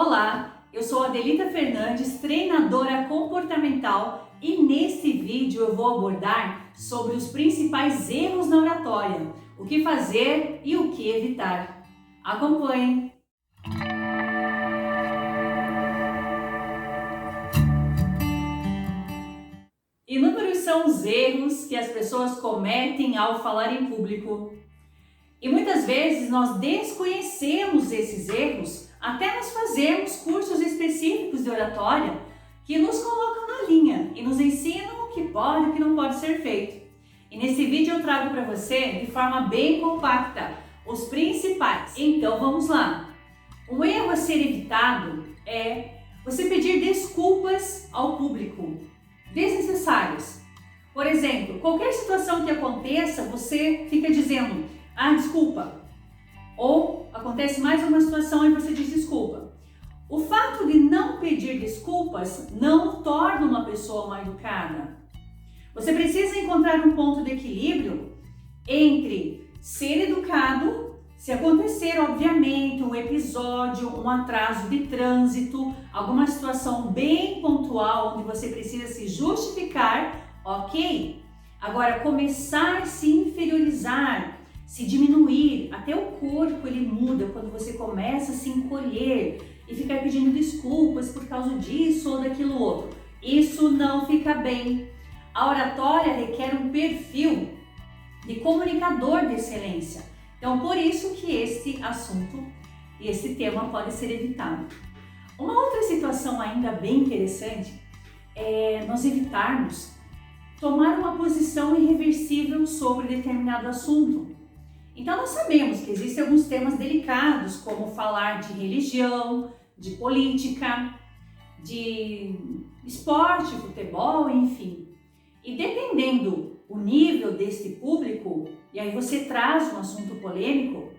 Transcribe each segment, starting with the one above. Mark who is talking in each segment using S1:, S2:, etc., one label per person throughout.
S1: Olá, eu sou Adelita Fernandes, treinadora comportamental, e nesse vídeo eu vou abordar sobre os principais erros na oratória, o que fazer e o que evitar. Acompanhe! Inúmeros são os erros que as pessoas cometem ao falar em público. E muitas vezes nós desconhecemos esses erros até nós fazermos cursos específicos de oratória que nos colocam na linha e nos ensinam o que pode e o que não pode ser feito. E nesse vídeo eu trago para você, de forma bem compacta, os principais. Então vamos lá! Um erro a ser evitado é você pedir desculpas ao público, desnecessárias. Por exemplo, qualquer situação que aconteça, você fica dizendo: ah, desculpa. Ou acontece mais uma situação e você diz desculpa. O fato de não pedir desculpas não o torna uma pessoa mal educada. Você precisa encontrar um ponto de equilíbrio entre ser educado, se acontecer, obviamente, um episódio, um atraso de trânsito, alguma situação bem pontual onde você precisa se justificar, ok? Agora, começar a se inferiorizar, se diminuir, até o corpo ele muda quando você começa a se encolher e ficar pedindo desculpas por causa disso ou daquilo outro. Isso não fica bem. A oratória requer um perfil de comunicador de excelência. Então, por isso que esse assunto e esse tema pode ser evitado. Uma outra situação ainda bem interessante é nós evitarmos tomar uma posição irreversível sobre determinado assunto. Então nós sabemos que existem alguns temas delicados, como falar de religião, de política, de esporte, futebol, enfim. E dependendo o nível desse público, e aí você traz um assunto polêmico,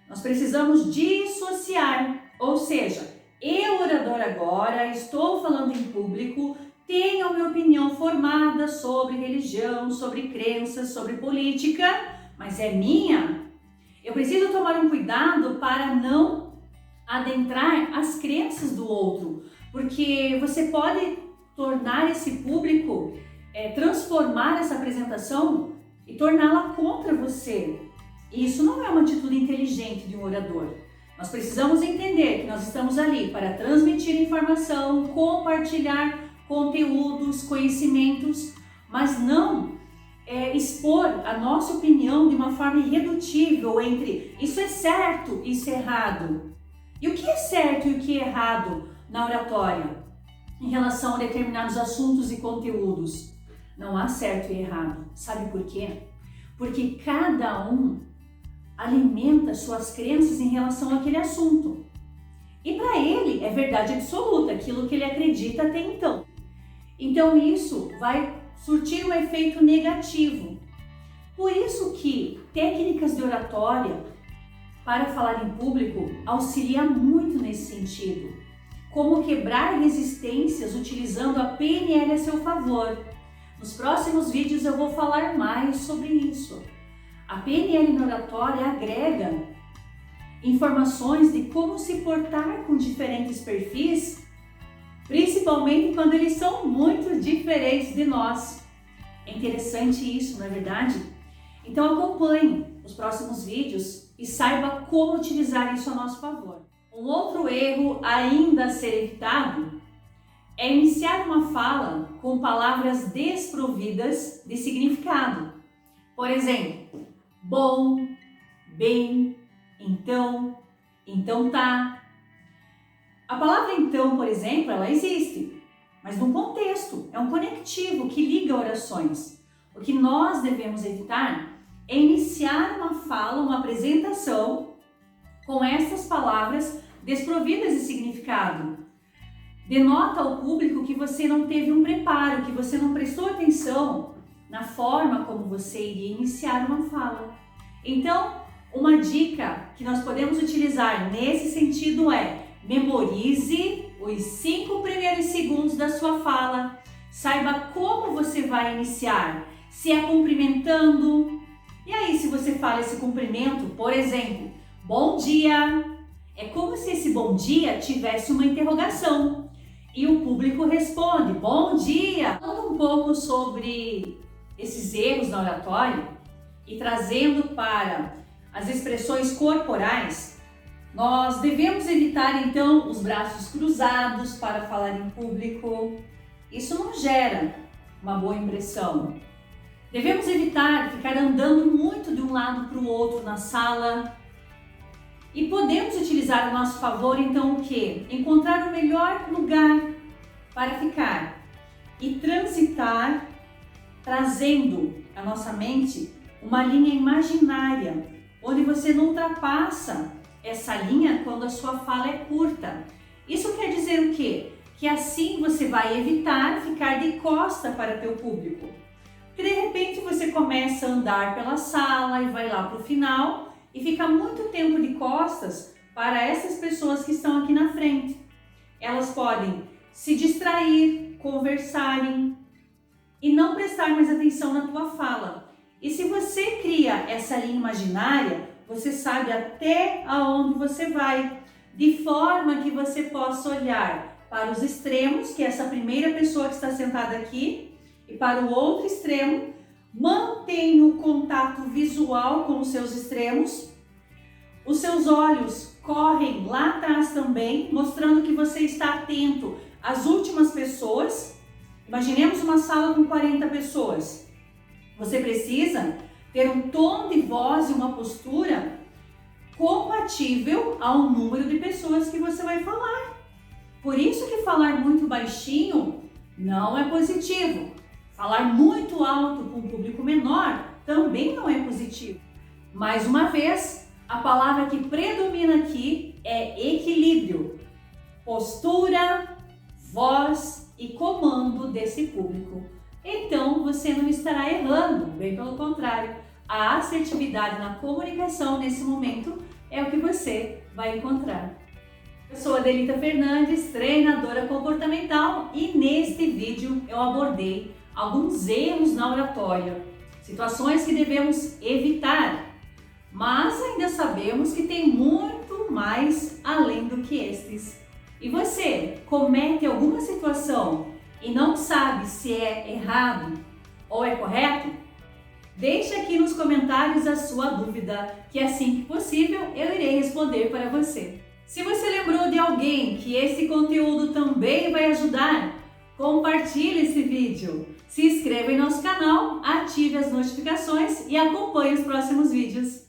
S1: nós precisamos dissociar, ou seja, eu, orador agora, estou falando em público, tenho a minha opinião formada sobre religião, sobre crenças, sobre política, mas é minha. Eu preciso tomar um cuidado para não adentrar as crenças do outro, porque você pode tornar esse público, transformar essa apresentação e torná-la contra você. E isso não é uma atitude inteligente de um orador. Nós precisamos entender que nós estamos ali para transmitir informação, compartilhar conteúdos, conhecimentos, mas não expor a nossa opinião de uma forma irredutível entre isso é certo, isso é errado. E o que é certo e o que é errado na oratória em relação a determinados assuntos e conteúdos? Não há certo e errado. Sabe por quê? Porque cada um alimenta suas crenças em relação àquele assunto. E para ele é verdade absoluta, aquilo que ele acredita até então. Então isso vai surtir um efeito negativo. Por isso que técnicas de oratória para falar em público auxilia muito nesse sentido. Como quebrar resistências utilizando a PNL a seu favor. Nos próximos vídeos eu vou falar mais sobre isso. A PNL na oratória agrega informações de como se portar com diferentes perfis, principalmente quando eles são muito diferentes de nós. É interessante isso, não é verdade? Então acompanhe os próximos vídeos e saiba como utilizar isso a nosso favor. Um outro erro ainda a ser evitado é iniciar uma fala com palavras desprovidas de significado. Por exemplo, bom, bem, então, então tá. A palavra então, por exemplo, ela existe, mas num contexto, é um conectivo que liga orações. O que nós devemos evitar é iniciar uma fala, uma apresentação com essas palavras desprovidas de significado. Denota ao público que você não teve um preparo, que você não prestou atenção na forma como você iria iniciar uma fala. Então, uma dica que nós podemos utilizar nesse sentido é: memorize os 5 primeiros segundos da sua fala. Saiba como você vai iniciar. Se é cumprimentando. E aí, se você fala esse cumprimento, por exemplo, bom dia, É como se esse bom dia tivesse uma interrogação e o público responde: bom dia! Falando um pouco sobre esses erros na oratória e trazendo para as expressões corporais, nós devemos evitar então os braços cruzados para falar em público. Isso não gera uma boa impressão. Devemos evitar ficar andando muito de um lado para o outro na sala. E podemos utilizar a nosso favor então o quê? Encontrar o melhor lugar para ficar e transitar, trazendo à nossa mente uma linha imaginária, onde você não ultrapassa essa linha quando a sua fala é curta. Isso quer dizer o quê? Que assim você vai evitar ficar de costa para teu público. Porque de repente você começa a andar pela sala e vai lá para o final e fica muito tempo de costas para essas pessoas que estão aqui na frente. Elas podem se distrair, conversarem e não prestar mais atenção na tua fala. E se você cria essa linha imaginária, você sabe até aonde você vai, de forma que você possa olhar para os extremos, que é essa primeira pessoa que está sentada aqui, e para o outro extremo. Mantenha o contato visual com os seus extremos. Os seus olhos correm lá atrás também, mostrando que você está atento às últimas pessoas. Imaginemos uma sala com 40 pessoas. Você precisa ter um tom de voz e uma postura compatível ao número de pessoas que você vai falar. Por isso que falar muito baixinho não é positivo. Falar muito alto com um público menor também não é positivo. Mais uma vez, a palavra que predomina aqui é equilíbrio, postura, voz e comando desse público. Então você não estará errando, bem pelo contrário. A assertividade na comunicação nesse momento é o que você vai encontrar. Eu sou Adelita Fernandes, treinadora comportamental, e neste vídeo eu abordei alguns erros na oratória, situações que devemos evitar, mas ainda sabemos que tem muito mais além do que estes. E você comete alguma situação e não sabe se é errado ou é correto? Deixe aqui nos comentários a sua dúvida, que assim que possível eu irei responder para você. Se você lembrou de alguém que esse conteúdo também vai ajudar, compartilhe esse vídeo, se inscreva em nosso canal, ative as notificações e acompanhe os próximos vídeos.